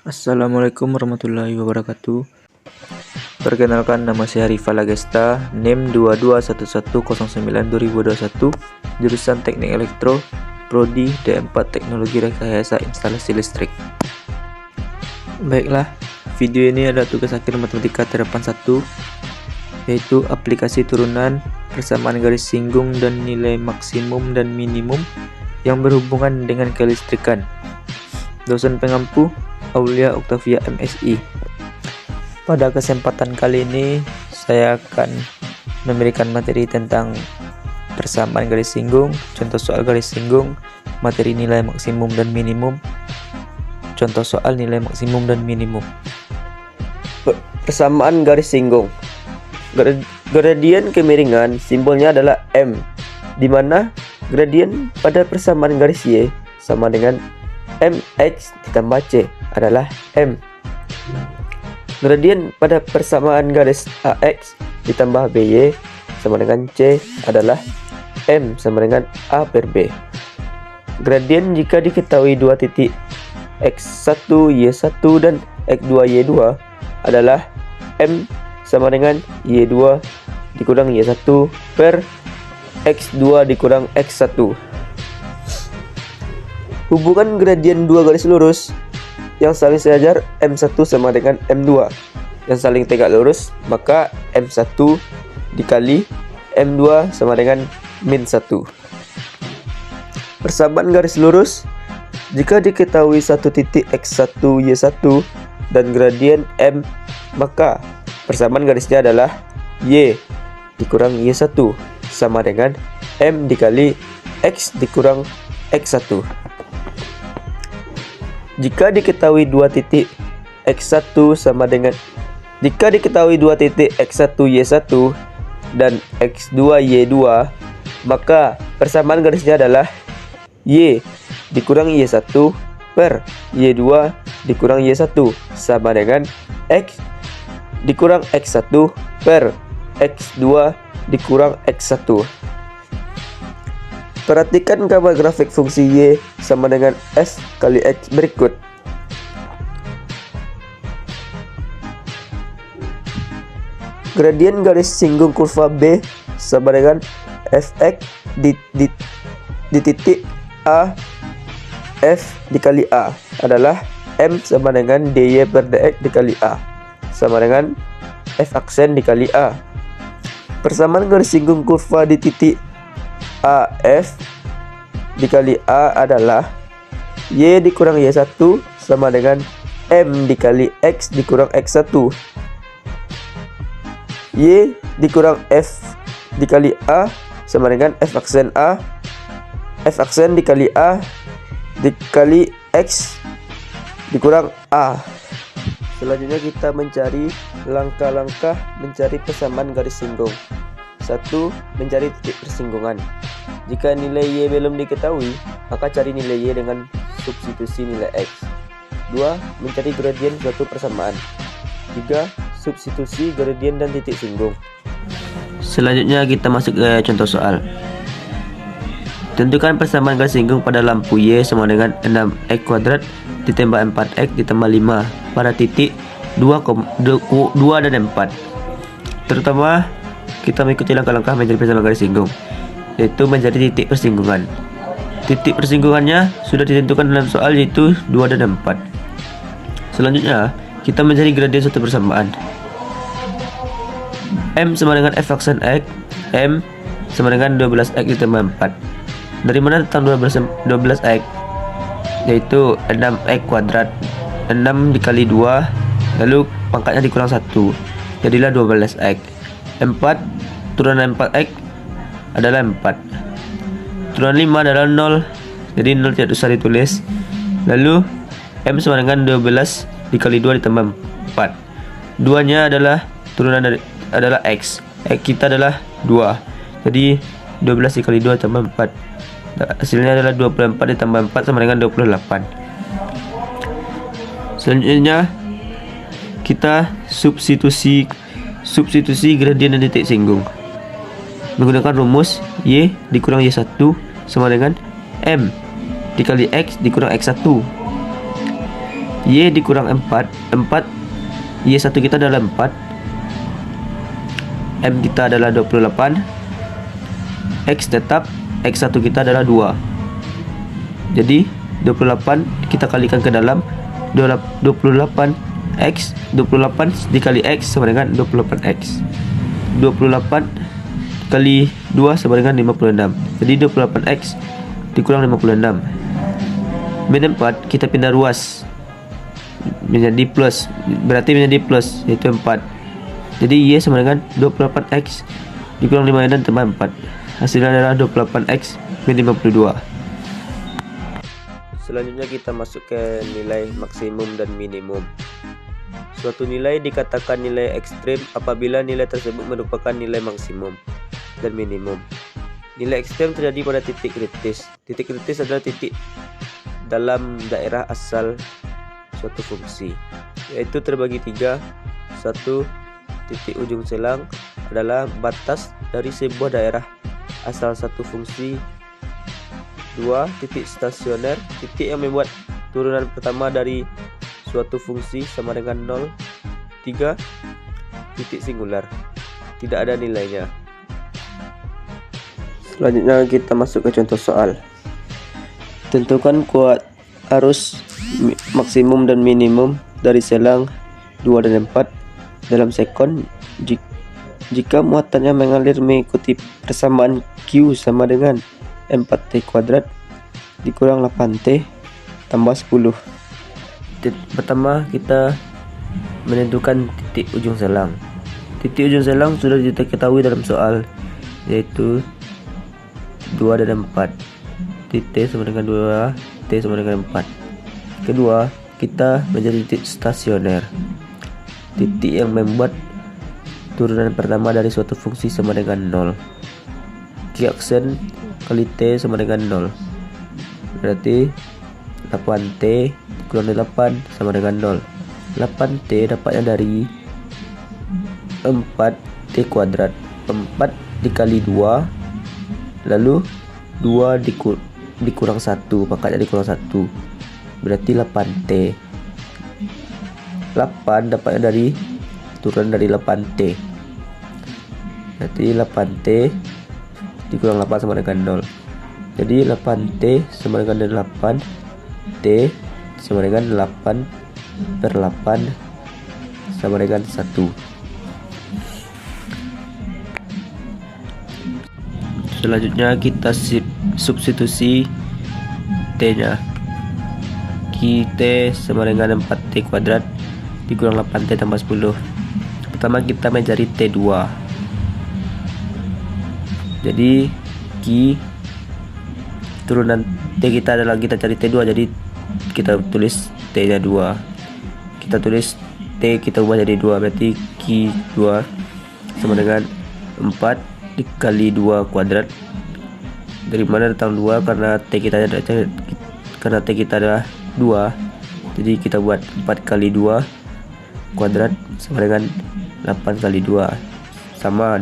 Assalamualaikum warahmatullahi wabarakatuh. Perkenalkan, nama saya Rifa Lagesta, NIM 2211092021, jurusan Teknik Elektro, Prodi D4 Teknologi Rekayasa Instalasi Listrik. Baiklah, video ini adalah tugas akhir matematika terapan 1, yaitu aplikasi turunan, persamaan garis singgung dan nilai maksimum dan minimum yang berhubungan dengan kelistrikan. Dosen pengampu Aulia Octavia MSI. Pada kesempatan kali ini saya akan memberikan materi tentang persamaan garis singgung, contoh soal garis singgung, materi nilai maksimum dan minimum, contoh soal nilai maksimum dan minimum. Persamaan garis singgung. Gradien kemiringan simbolnya adalah M, di mana gradien pada persamaan garis Y sama dengan MX ditambah C adalah M. Gradien pada persamaan garis AX ditambah BY sama dengan C adalah M sama dengan A per B. Gradien jika diketahui dua titik X1 Y1 dan X2 Y2 adalah M sama dengan Y2 dikurang Y1 per X2 dikurang X1. Hubungan gradien dua garis lurus yang saling sejajar M1 sama dengan M2 yang saling tegak lurus, maka M1 dikali M2 sama dengan min 1. Persamaan garis lurus jika diketahui satu titik X1 Y1 dan gradien M, maka persamaan garisnya adalah Y dikurang Y1 sama dengan M dikali X dikurang X1. Jika diketahui dua titik X1 sama dengan X1 Y1 dan X2 Y2, maka persamaan garisnya adalah Y dikurang Y1 per Y2 dikurang Y1 sama dengan X dikurang X1 per X2 dikurang X1. Perhatikan gambar grafik fungsi Y sama dengan S kali X berikut. Gradien garis singgung kurva B sama dengan Fx di titik A F dikali A adalah M sama dengan dy per dx dikali A sama dengan F aksen dikali A. Persamaan garis singgung kurva di titik AF dikali A adalah Y dikurang Y1 sama dengan M dikali X dikurang X1. Y dikurang F dikali A sama dengan F aksen A, F aksen dikali A dikali X dikurang A. Selanjutnya kita mencari langkah-langkah mencari persamaan garis singgung. 1. Mencari titik persinggungan. Jika nilai Y belum diketahui, maka cari nilai Y dengan substitusi nilai X. 2. Mencari gradien suatu persamaan. 3. Substitusi gradien dan titik singgung. Selanjutnya kita masuk ke contoh soal. Tentukan persamaan garis singgung pada lampu Y sama dengan 6x kuadrat ditambah 4x ditambah 5 pada titik 2 dan 4. Terutama kita mengikuti langkah-langkah mencari persamaan garis singgung, yaitu mencari titik persinggungan. Titik persinggungannya sudah ditentukan dalam soal, yaitu 2 dan 4. Selanjutnya kita mencari gradien suatu persamaan. M sama dengan F aksen X, M sama dengan 12x ditambah 4. Dari mana datang 12x? Yaitu 6x kuadrat. 6 dikali 2, lalu pangkatnya dikurang 1, jadilah 12x. 4 turunan 4x adalah 4. Turunan 5 adalah 0, jadi 0 tidak usah ditulis. Lalu M sama dengan 12 dikali 2 ditambah 4. 2 nya adalah turunan dari adalah X. X kita adalah 2. Jadi 12 dikali 2 tambah 4. Hasilnya adalah 24 ditambah 4 sama dengan 28. Selanjutnya kita substitusi gradien dan titik singgung menggunakan rumus Y dikurang Y1 sama dengan M dikali X dikurang X1. Y dikurang 4. 4 Y1 kita adalah 4. M kita adalah 28. X tetap, X1 kita adalah 2. Jadi 28 kita kalikan ke dalam 28 X. 28 dikali X sama dengan 28X. 28 kali 2 sama dengan 56. Jadi 28X dikurang 56. Min 4 kita pindah ruas menjadi plus, berarti menjadi plus, yaitu 4. Jadi Y sama dengan 28X dikurang 56 tambah 4. Hasilnya adalah 28X min 52. Selanjutnya kita masuk ke nilai maksimum dan minimum. Suatu nilai dikatakan nilai ekstrim apabila nilai tersebut merupakan nilai maksimum dan minimum. Nilai ekstrem terjadi pada titik kritis. Titik kritis adalah titik dalam daerah asal suatu fungsi, yaitu terbagi 3. 1. Titik ujung selang adalah batas dari sebuah daerah asal satu fungsi. 2. Titik stasioner, titik yang membuat turunan pertama dari suatu fungsi sama dengan 0. 3. Titik singular, tidak ada nilainya. Selanjutnya kita masuk ke contoh soal. Tentukan kuat arus maksimum dan minimum dari selang 2 dan 4 dalam sekon jika muatannya mengalir mengikuti persamaan Q sama dengan 4T kuadrat dikurang 8T tambah 10. Pertama kita menentukan titik ujung selang. Titik ujung selang sudah diketahui dalam soal, yaitu 2 dan 4. T sama dengan 2, T sama dengan 4. Kedua, kita mencari titik stasioner, titik yang membuat turunan pertama dari suatu fungsi sama dengan 0. Q aksen kali T sama dengan 0, berarti 8T kurang 8 sama dengan 0. 8T dapatnya dari 4T kuadrat. 4 dikali 2, lalu 2 dikurang 1, pangkatnya dikurang 1, berarti 8T. 8 dapatnya dari turunan dari 8T, berarti 8T dikurang 8 sama dengan 0. Jadi 8T sama dengan 8, T sama dengan 8 per 8 sama dengan 1. Selanjutnya kita substitusi T nya. T sama dengan 4T kuadrat dikurang 8T tambah 10. Pertama kita mencari T2. Jadi Q turunan T kita adalah, kita cari T2, jadi kita tulis T nya 2. Kita tulis T kita ubah jadi 2, berarti Q2 sama dengan 4 dikali 2 kuadrat. Dari mana datang 2? Karena T kita adalah 2, jadi kita buat 4 kali 2 kuadrat sama dengan 8 kali 2, sama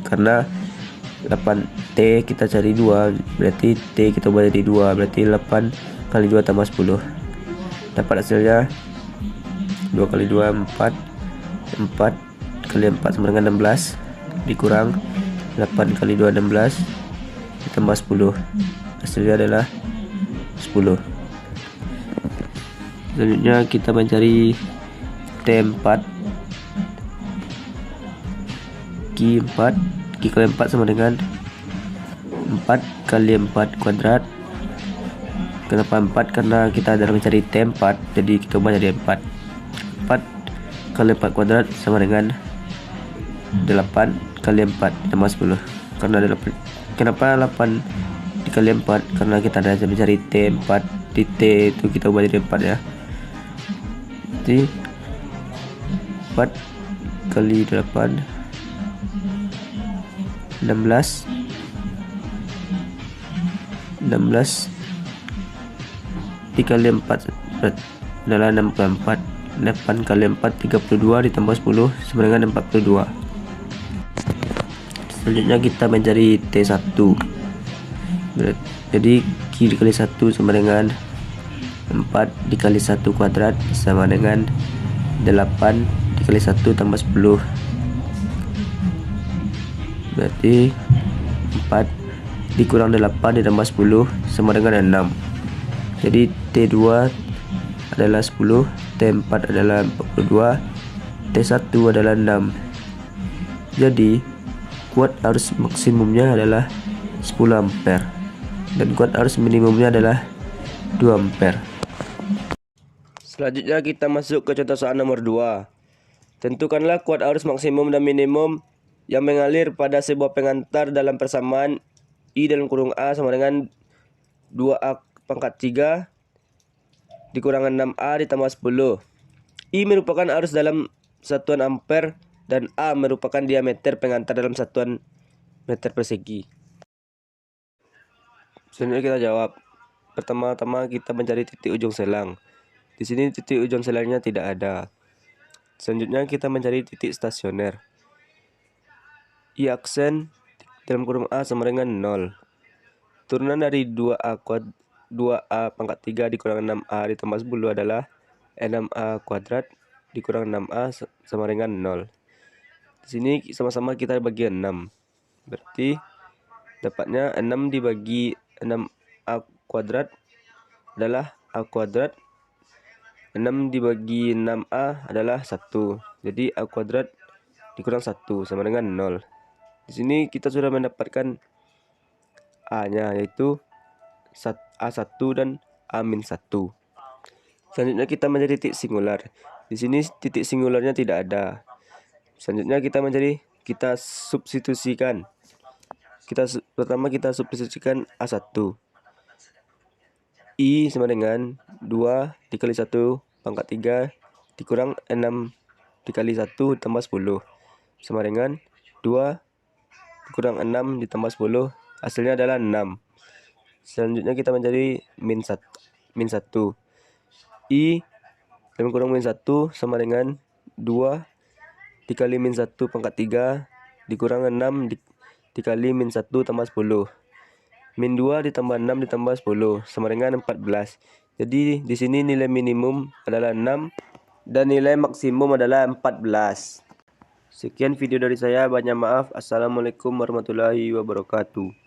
karena 8T kita cari 2, berarti T kita buat jadi 2, berarti 8 kali 2 tambah 10. Dapat hasilnya 2 kali 2 4, 4 kali 4 sama dengan 16 dikurang 8 kali 2 16 ditambah 10, hasilnya adalah 10. Selanjutnya kita mencari T4. Q4 kali 4 sama dengan 4 kali 4 kuadrat. Kenapa 4? Karena kita adalah mencari T4, jadi kita ubah jadi 4. 4 kali 4 kuadrat sama dengan 8 kali 4 tambah 10. Karena 8, kenapa 8 dikali 4? Karena kita ada mencari T4, di T itu kita ubah jadi 4 ya. Jadi 4 kali 8 16 dikali 4 adalah 64. 8 kali 4 32 ditambah 10 sama dengan 42. Selanjutnya kita mencari T1. Jadi Q dikali 1 sama dengan 4 dikali 1 kuadrat sama dengan 8 dikali 1 tambah 10. Berarti 4 dikurang 8 ditambah 10 sama dengan 6. Jadi T2 adalah 10, T4 adalah 42, T1 adalah 6. Jadi kuat arus maksimumnya adalah 10 ampere dan kuat arus minimumnya adalah 2 ampere. Selanjutnya kita masuk ke contoh soal nomor 2. Tentukanlah kuat arus maksimum dan minimum yang mengalir pada sebuah pengantar dalam persamaan I dalam kurung A sama dengan 2A pangkat 3 dikurangan 6A ditambah 10. I merupakan arus dalam satuan ampere dan A merupakan diameter pengantar dalam satuan meter persegi. Selanjutnya kita jawab. Pertama-tama kita mencari titik ujung selang. Di sini titik ujung selangnya tidak ada. Selanjutnya kita mencari titik stasioner. I aksen dalam kurung A sama dengan 0. Turunan dari 2A pangkat 3 dikurangan 6A ditambah 10 adalah 6A kuadrat dikurang 6A sama dengan 0. Di sini sama-sama kita bagi 6. Berarti dapatnya 6 dibagi 6A kuadrat adalah A kuadrat. 6 dibagi 6A adalah 1. Jadi A kuadrat dikurang 1 sama dengan 0. Di sini kita sudah mendapatkan A-nya, yaitu A1 dan A-1. Selanjutnya kita mencari titik singular. Di sini titik singularnya tidak ada. Selanjutnya kita substitusikan. Pertama kita substitusikan A1. I sama dengan 2 dikali 1 pangkat 3 dikurang 6 dikali 1 ditambah 10 sama dengan 2 dikurang 6 ditambah 10, hasilnya adalah 6. Selanjutnya kita mencari min 1. I dalam kurung min 1 sama dengan 2 dikali min 1 pangkat 3 dikurang 6 dikali min 1 tambah 10. Min 2 ditambah 6 ditambah 10 sama dengan 14. Jadi di sini nilai minimum adalah 6 dan nilai maksimum adalah 14. Sekian video dari saya, banyak maaf. Assalamualaikum warahmatullahi wabarakatuh.